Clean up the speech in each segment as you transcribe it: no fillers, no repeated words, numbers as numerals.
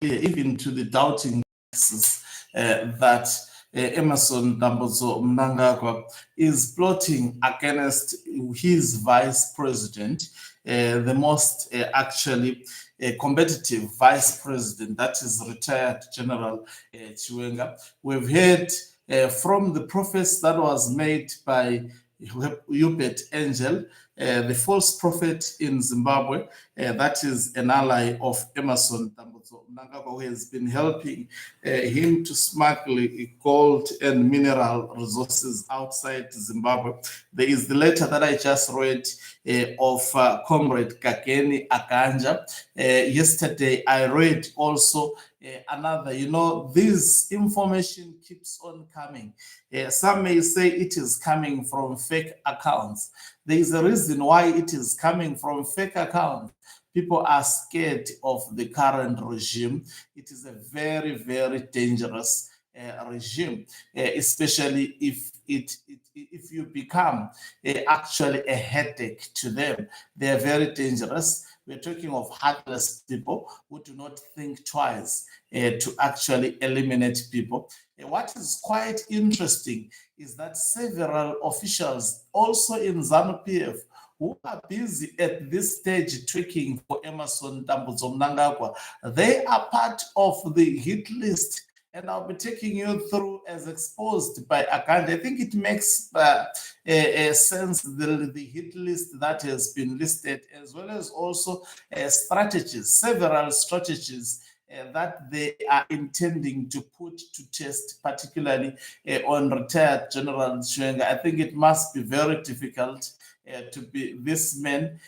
even to the doubting that Emerson Mnangagwa is plotting against his vice president, the most actually competitive vice president, that is retired General Chiwenga. We've heard from the profess that was made by Hubert Angel, the false prophet in Zimbabwe, that is an ally of Emerson Mnangagwa, who has been helping him to smuggle gold and mineral resources outside Zimbabwe. There is the letter that I just read of Comrade Kageni Akanja. Yesterday, I read also another. This information keeps on coming. Some may say it is coming from fake accounts. There is a reason why it is coming from fake accounts. People are scared of the current regime. It is a very, very dangerous regime, especially if you become actually a headache to them. They are very dangerous. We're talking of heartless people who do not think twice to actually eliminate people. What is quite interesting is that several officials also in ZANU-PF who are busy at this stage tweaking for Emerson Mnangagwa, they are part of the hit list. And I'll be taking you through as exposed by Akande. I think it makes sense, the hit list that has been listed, as well as also strategies, several strategies that they are intending to put to test, particularly on retired General Chiwenga. I think it must be very difficult to be this man.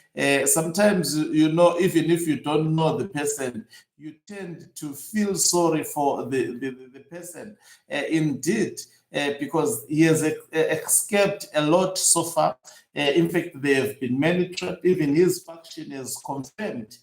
Sometimes, even if you don't know the person, you tend to feel sorry for the person. Indeed, because he has escaped a lot so far. In fact, there have been many traps. Even his faction has confirmed,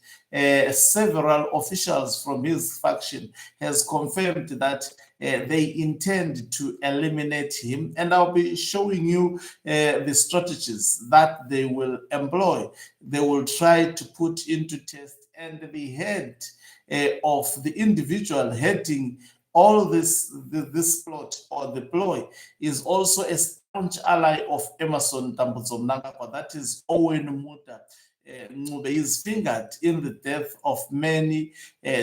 several officials from his faction has confirmed that they intend to eliminate him. And I'll be showing you the strategies that they will employ. They will try to put into test, and the head of the individual heading all this plot or the ploy is also a staunch ally of Emerson Mnangagwa, that is Owen Muda. Ngube is fingered in the death of many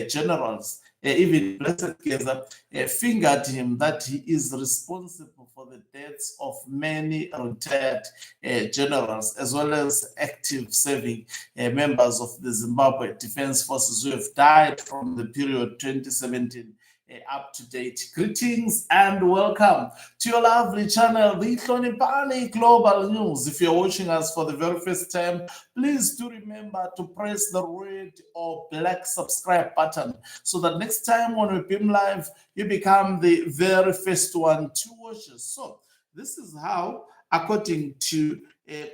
generals. Even Blessed Geza fingered him that he is responsible for the deaths of many retired generals, as well as active serving members of the Zimbabwe Defense Forces who have died from the period 2017 up to date. Greetings and welcome to your lovely channel, the Hlonipani Global News. If you're watching us for the very first time, please do remember to press the red or black subscribe button so that next time when we beam live, you become the very first one to watch us. So this is how, according to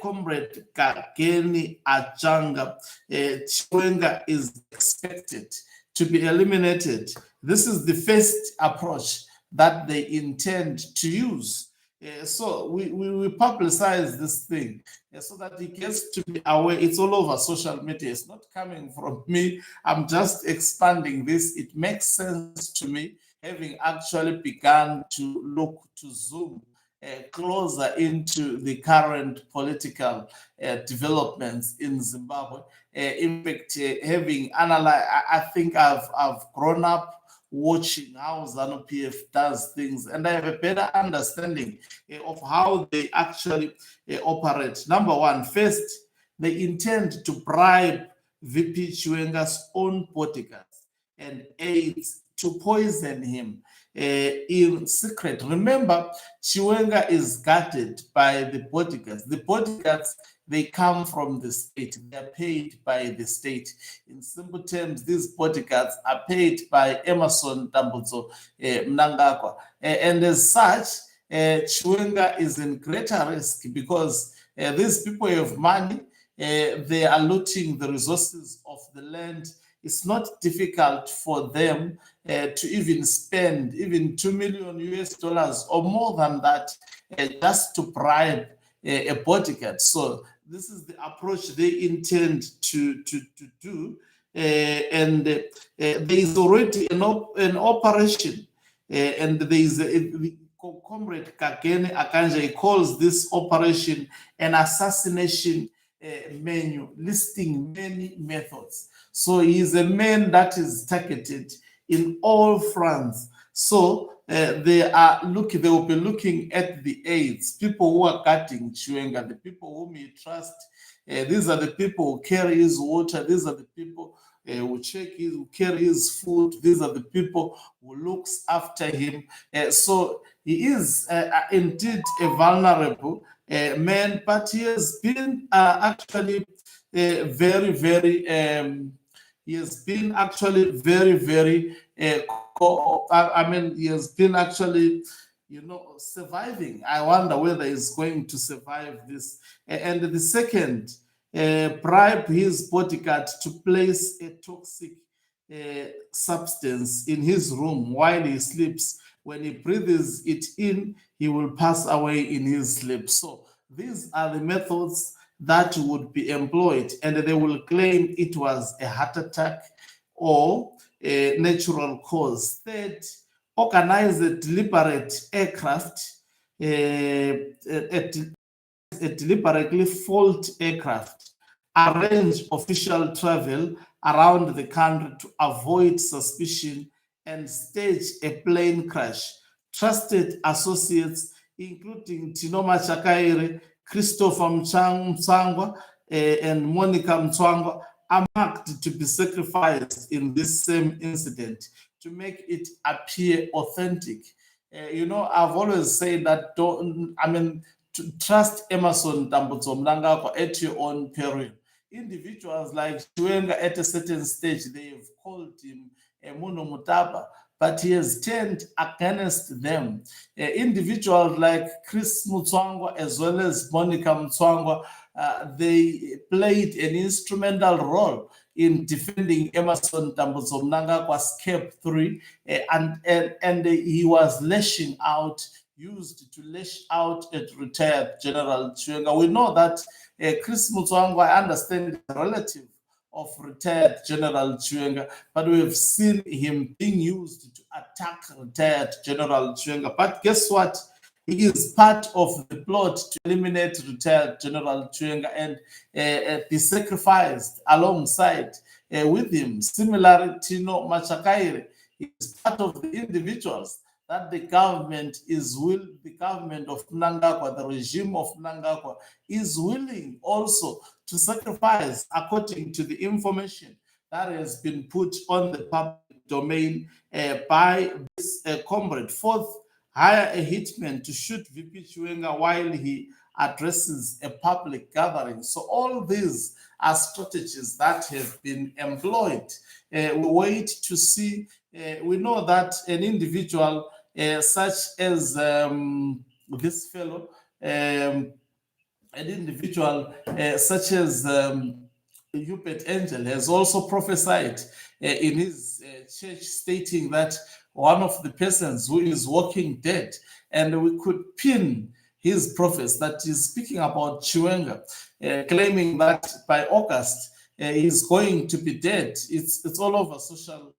Comrade Kageni Ajanga, Chiwenga is expected to be eliminated. This is the first approach that they intend to use. So we publicize this thing so that it gets to be aware. It's all over social media. It's not coming from me. I'm just expanding this. It makes sense to me, having actually begun to look to zoom closer into the current political developments in Zimbabwe. In fact, having analyzed, I think I've grown up watching how ZANU-PF does things, and I have a better understanding of how they actually operate. Number one, first, they intend to bribe VP Chiwenga's own bodyguards and aides to poison him in secret. Remember, Chiwenga is guarded by the bodyguards. The bodyguards, they come from the state. They are paid by the state. In simple terms, these bodyguards are paid by Emerson Mnangagwa. And as such, Chiwenga is in greater risk because these people have money. They are looting the resources of the land. It's not difficult for them to even spend even $2 million US or more than that just to bribe a bodyguard. So this is the approach they intend to do and there is already an operation, and there is Comrade Kagene Akanja, he calls this operation an assassination menu, listing many methods. So he is a man that is targeted in all fronts. So they will be looking at the aides, people who are cutting Chiwenga, the people whom he trusts. These are the people who carry his water. These are the people who who carry his food. These are the people who looks after him. So he is indeed a vulnerable man, but he has been actually very, very. He has been actually very, very. He has been actually, surviving. I wonder whether he's going to survive this. And the second, bribe his bodyguard to place a toxic substance in his room while he sleeps. When he breathes it in, he will pass away in his sleep. So these are the methods that would be employed, and they will claim it was a heart attack or a natural cause. Third, organize a deliberate aircraft, a deliberately fault aircraft, arrange official travel around the country to avoid suspicion, and stage a plane crash. Trusted associates, including Tinoma Chakaire, Christopher Mtsangwa, and Monica Mtsangwa, are marked to be sacrificed in this same incident to make it appear authentic. I've always said that to trust Emerson Mnangagwa at your own peril. Individuals like Chiwenga at a certain stage, they've called him Muno Mutaba, but he has turned against them. Individuals like Chris Mutswangwa as well as Monica Mutswangwa, they played an instrumental role in defending Emerson Mnangagwa's Cape 3, and he was used to lash out at retired General Chiwenga. We know that Chris Mutswangwa, I understand, is a relative of retired General Chiwenga, but we have seen him being used to attack retired General Chiwenga. But guess what? He is part of the plot to eliminate retired General Chiwenga and be sacrificed alongside with him. Similarly, Tino Machakaire is part of the individuals that the government of Mnangagwa, the regime of Mnangagwa, is willing also to sacrifice according to the information that has been put on the public domain by this comrade. Fourth, hire a hitman to shoot VP Chiwenga while he addresses a public gathering. So all these are strategies that have been employed. We wait to see. We know that an individual such as this fellow, an individual such as Hubert Angel has also prophesied in his church, stating that one of the persons who is walking dead, and we could pin his prophets that is speaking about Chiwenga, claiming that by August he's going to be dead. It's all over social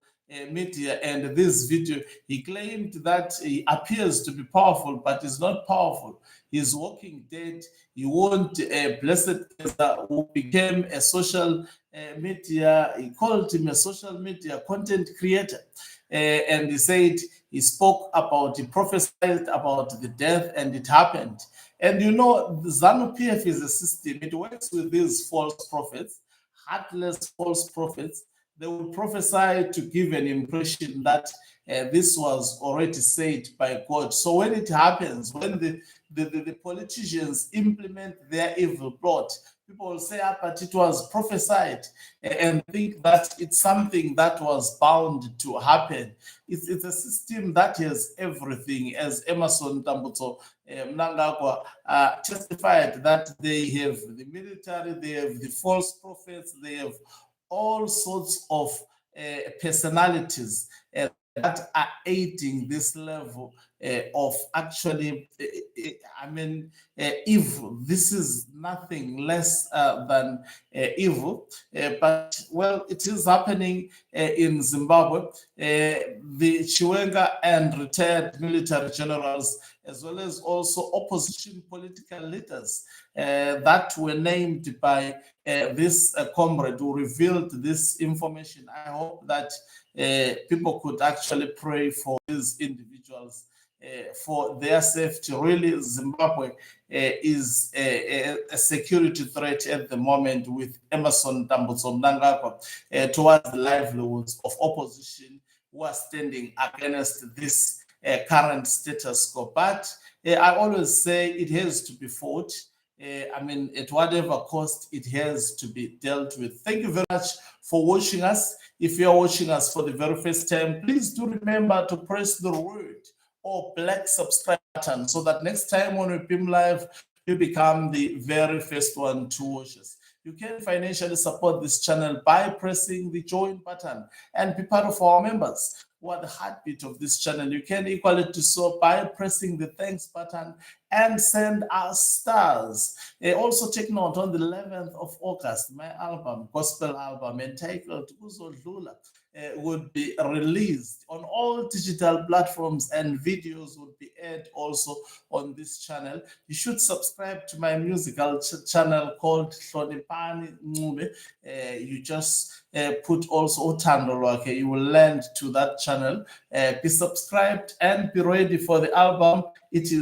media, and this video, he claimed that he appears to be powerful, but is not powerful. He's walking dead. He won't blessed who became a social media. He called him a social media content creator, and he said he prophesied about the death, and it happened. And the ZANU-PF is a system. It works with these false prophets, heartless false prophets. They will prophesy to give an impression that this was already said by God. So when it happens, when the politicians implement their evil plot, people will say, but it was prophesied, and think that it's something that was bound to happen. It's a system that has everything, as Emerson Mnangagwa testified, that they have the military, they have the false prophets, they have all sorts of personalities that are aiding this level of actually, evil. This is nothing less than evil, but well, it is happening in Zimbabwe. The Chiwenga and retired military generals, as well as also opposition political leaders that were named by this comrade who revealed this information. I hope that people could actually pray for these individuals for their safety. Really, Zimbabwe is a security threat at the moment, with Emerson Mnangagwa towards the livelihoods of opposition who are standing against this current status quo. But I always say it has to be fought. At whatever cost, it has to be dealt with. Thank you very much for watching us. If you're watching us for the very first time, please do remember to press the red or black subscribe button so that next time when we beam live, you become the very first one to watch us. You can financially support this channel by pressing the join button and be part of our members who are the heartbeat of this channel. You can equally do so by pressing the thanks button and send us stars. Also take note, on the 11th of August, my album, gospel album entitled Kuzodlula, would be released on all digital platforms, and videos would be aired also on this channel. You should subscribe to my musical channel called Hlonipani Ncube. You just put also Uthando Lwakhe. You will land to that channel. Be subscribed and be ready for the album. It is